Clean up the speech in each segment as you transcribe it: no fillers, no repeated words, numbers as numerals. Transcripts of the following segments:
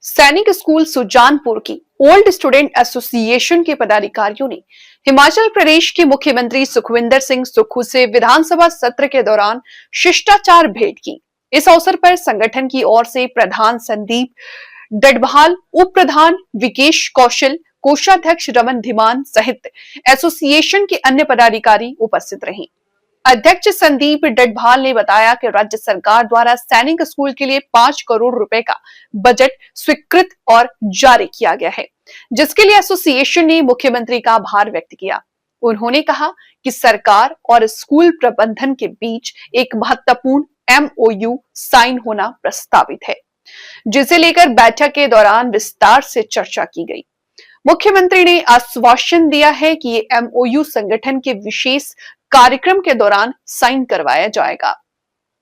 सैनिक स्कूल सुजानपुर की old student association के पदाधिकारियों ने हिमाचल प्रदेश के मुख्यमंत्री सुखविंदर सिंह सुक्खू से विधानसभा सत्र के दौरान शिष्टाचार भेंट की। इस अवसर पर संगठन की ओर से प्रधान संदीप डडभाल, उप प्रधान विकेश कौशल, कोषाध्यक्ष रमन धीमान सहित एसोसिएशन के अन्य पदाधिकारी उपस्थित रहे। अध्यक्ष संदीप डडभाल ने बताया कि राज्य सरकार द्वारा सैनिक स्कूल के लिए 5 करोड़ रुपए का बजट स्वीकृत और जारी किया गया है, जिसके लिए एसोसिएशन ने मुख्यमंत्री का आभार व्यक्त किया। उन्होंने कहा कि सरकार और स्कूल प्रबंधन के बीच एक महत्वपूर्ण एमओयू साइन होना प्रस्तावित है, जिसे लेकर बैठक के दौरान विस्तार से चर्चा की गई। मुख्यमंत्री ने आश्वासन दिया है कि ये एमओयू संगठन के विशेष कार्यक्रम के दौरान साइन करवाया जाएगा।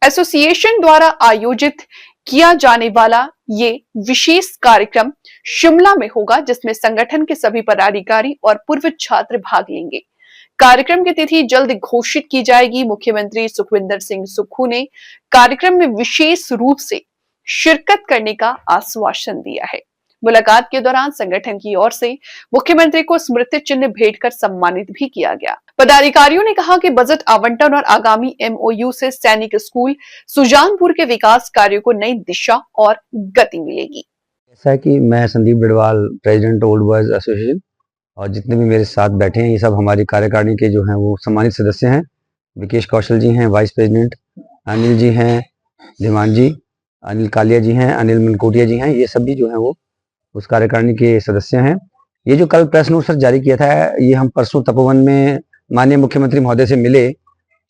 एसोसिएशन द्वारा आयोजित किया जाने वाला ये विशेष कार्यक्रम शिमला में होगा, जिसमें संगठन के सभी पदाधिकारी और पूर्व छात्र भाग लेंगे। कार्यक्रम की तिथि जल्द घोषित की जाएगी। मुख्यमंत्री सुखविंदर सिंह सुक्खू ने कार्यक्रम में विशेष रूप से शिरकत करने का आश्वासन दिया है। मुलाकात के दौरान संगठन की ओर से मुख्यमंत्री को स्मृति चिन्ह भेंट कर सम्मानित भी किया गया। पदाधिकारियों ने कहा कि बजट आवंटन और आगामी एमओयू से सैनिक स्कूल सुजानपुर के विकास कार्यों को नई दिशा और गति मिलेगी। ऐसा है कि मैं Sandeep Dadwal, president old boys association, और जितने भी मेरे साथ बैठे हैं ये सब हमारी कार्यकारिणी के जो हैं वो सम्मानित सदस्य हैं। विकेश कौशल जी हैं वाइस प्रेसिडेंट, अनिल जी हैं धीमान जी, अनिल कालिया जी हैं, अनिल मनकोटिया जी हैं, ये सभी जो हैं वो उस कार्यकारिणी के सदस्य हैं। ये जो कल प्रेस नोट सर जारी किया था, ये हम परसों तपोवन में माननीय मुख्यमंत्री महोदय से मिले।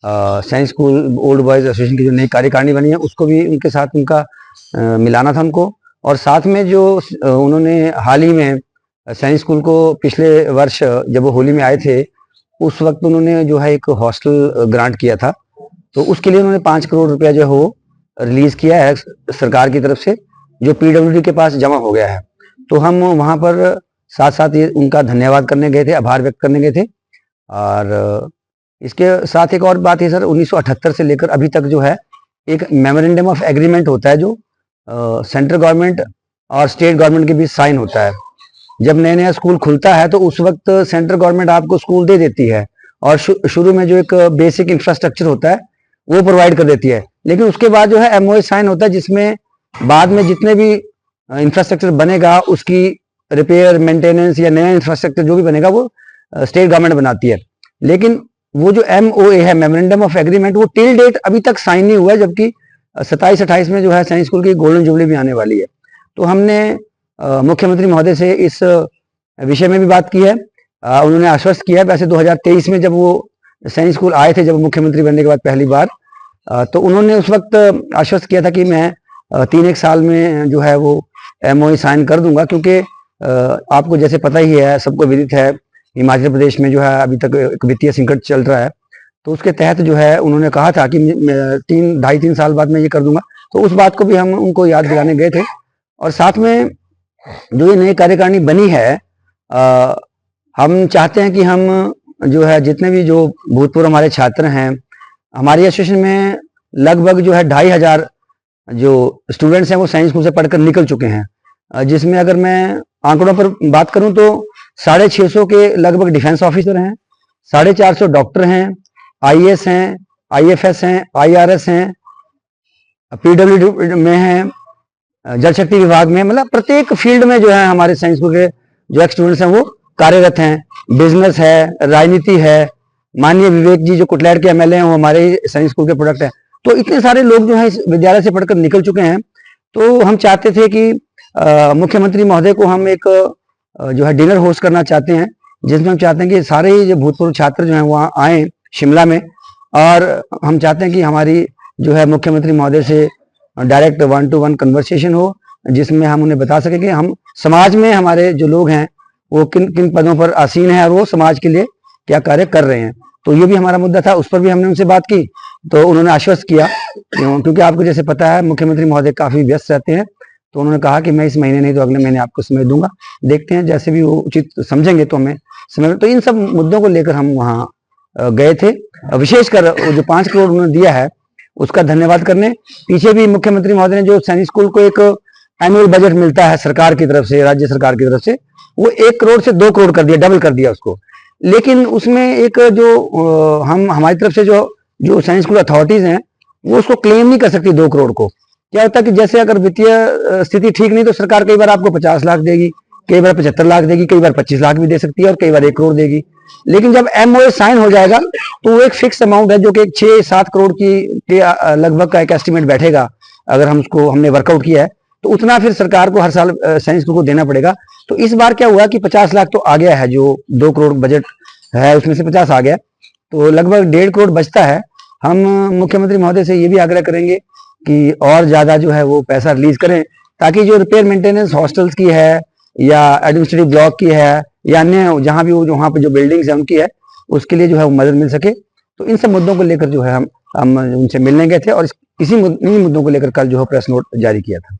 सैनिक स्कूल ओल्ड बॉयज एसोसिएशन की जो नई कार्यकारिणी बनी है उसको भी उनके साथ उनका मिलाना था उनको, और साथ में जो उन्होंने हाल ही में सैनिक स्कूल को पिछले वर्ष जब वो होली में आए थे उस वक्त उन्होंने जो है एक हॉस्टल ग्रांट किया था, तो उसके लिए उन्होंने 5 करोड़ रुपया जो है वो रिलीज किया है सरकार की तरफ से, जो पीडब्ल्यूडी के पास जमा हो गया है। तो हम वहां पर साथ साथ ये उनका धन्यवाद करने गए थे, आभार व्यक्त करने गए थे। और इसके साथ एक और बात है सर, 1978 से लेकर अभी तक जो है एक मेमोरेंडम ऑफ एग्रीमेंट होता है जो सेंट्रल गवर्नमेंट और स्टेट गवर्नमेंट के बीच साइन होता है। जब नया नया स्कूल खुलता है तो उस वक्त सेंट्रल गवर्नमेंट आपको स्कूल दे देती है और शुरू में जो एक बेसिक इंफ्रास्ट्रक्चर होता है वो प्रोवाइड कर देती है, लेकिन उसके बाद जो है एमओयू साइन होता है जिसमें बाद में जितने भी इंफ्रास्ट्रक्चर बनेगा उसकी रिपेयर मेंटेनेंस या नया इंफ्रास्ट्रक्चर जो भी बनेगा वो स्टेट गवर्नमेंट बनाती है। लेकिन वो जो एमओए है, मेमोरेंडम ऑफ एग्रीमेंट, वो टिल डेट अभी तक साइन नहीं हुआ है, जबकि 27-28 में जो है सैनिक स्कूल की गोल्डन जुबली भी आने वाली है। तो हमने मुख्यमंत्री महोदय से इस विषय में भी बात की है। उन्होंने आश्वस्त किया है। वैसे 2023 में जब वो सैनिक स्कूल आए थे, जब मुख्यमंत्री बनने के बाद पहली बार, तो उन्होंने उस वक्त आश्वस्त किया था कि मैं 3-1 साल में जो है वो एमओयू साइन कर दूंगा, क्योंकि आपको जैसे पता ही है, सबको विदित है, हिमाचल प्रदेश में जो है अभी तक एक वित्तीय संकट चल रहा है। तो उसके तहत जो है उन्होंने कहा था कि 2.5-3 साल बाद मैं ये कर दूंगा। तो उस बात को भी हम उनको याद दिलाने गए थे। और साथ में जो ये नई कार्यकारिणी बनी है, हम चाहते हैं कि हम जो है जितने भी जो भूतपूर्व हमारे छात्र हैं, हमारी एसोसिएशन में लगभग जो है 2,500 जो स्टूडेंट्स हैं वो साइंस स्कूल से पढ़कर निकल चुके हैं, जिसमें अगर मैं आंकड़ों पर बात करूं तो 650 के लगभग डिफेंस ऑफिसर हैं, 450 डॉक्टर हैं, आईएएस हैं, आईएफएस हैं, आईआरएस हैं, पीडब्ल्यूडी में हैं, जल शक्ति विभाग में, मतलब प्रत्येक फील्ड में जो है हमारे साइंस स्कूल के जो स्टूडेंट्स हैं वो कार्यरत हैं। बिजनेस है, राजनीति है, माननीय विवेक जी जो कुटलैट के एमएलए हैं वो हमारे साइंस स्कूल के प्रोडक्ट हैं। तो इतने सारे लोग जो है इस विद्यालय से पढ़कर निकल चुके हैं। तो हम चाहते थे कि मुख्यमंत्री महोदय को हम एक जो है डिनर होस्ट करना चाहते हैं, जिसमें हम चाहते हैं कि सारे ही जो भूतपूर्व छात्र जो हैं वहाँ आए शिमला में, और हम चाहते हैं कि हमारी जो है मुख्यमंत्री महोदय से डायरेक्ट 1-to-1 कन्वर्सेशन हो, जिसमें हम उन्हें बता सकें कि हम समाज में हमारे जो लोग हैं वो किन किन पदों पर आसीन हैं और वो समाज के लिए क्या कार्य कर रहे हैं। तो ये भी हमारा मुद्दा था, उस पर भी हमने उनसे बात की। तो उन्होंने आश्वस्त किया, क्योंकि आपको जैसे पता है मुख्यमंत्री महोदय काफी व्यस्त रहते हैं, तो उन्होंने कहा कि मैं इस महीने नहीं तो अगले महीने आपको समय दूंगा, देखते हैं जैसे भी वो उचित समझेंगे तो हमें समय। तो इन सब मुद्दों को लेकर हम वहाँ गए थे। विशेषकर जो 5 करोड़ उन्होंने दिया है उसका धन्यवाद करने। पीछे भी मुख्यमंत्री महोदय ने जो सैनिक स्कूल को एक एनुअल बजट मिलता है सरकार की तरफ से, राज्य सरकार की तरफ से, वो 1 करोड़ से 2 करोड़ कर दिया, डबल कर दिया उसको। लेकिन उसमें एक जो हम हमारी तरफ से जो साइंस स्कूल अथॉरिटीज हैं वो उसको क्लेम नहीं कर सकती 2 करोड़ को। क्या होता है कि जैसे अगर वित्तीय स्थिति ठीक नहीं तो सरकार कई बार आपको 50 लाख देगी, कई बार 75 लाख देगी, कई बार 25 लाख भी दे सकती है और कई बार 1 करोड़ देगी। लेकिन जब MOA साइन हो जाएगा तो वो एक फिक्स अमाउंट है जो कि 6-7 करोड़ के लगभग का एक एस्टिमेट बैठेगा। अगर हमने वर्कआउट किया है तो उतना फिर सरकार को हर साल साइंस स्कूल को देना पड़ेगा। तो इस बार क्या हुआ कि 50 लाख तो आ गया है, जो 2 करोड़ बजट है उसमें से 50 आ गया, तो लगभग 1.5 करोड़ बचता है। हम मुख्यमंत्री महोदय से ये भी आग्रह करेंगे कि और ज्यादा जो है वो पैसा रिलीज करें, ताकि जो रिपेयर मेंटेनेंस हॉस्टल्स की है या एडमिनिस्ट्रेटिव ब्लॉक की है या अन्य जहां भी वो वहां पे जो बिल्डिंग्स है उनकी है, उसके लिए जो है वो मदद मिल सके। तो इन सब मुद्दों को लेकर जो है हम उनसे मिलने गए थे और इन्हीं मुद्दों को लेकर कल जो है प्रेस नोट जारी किया था।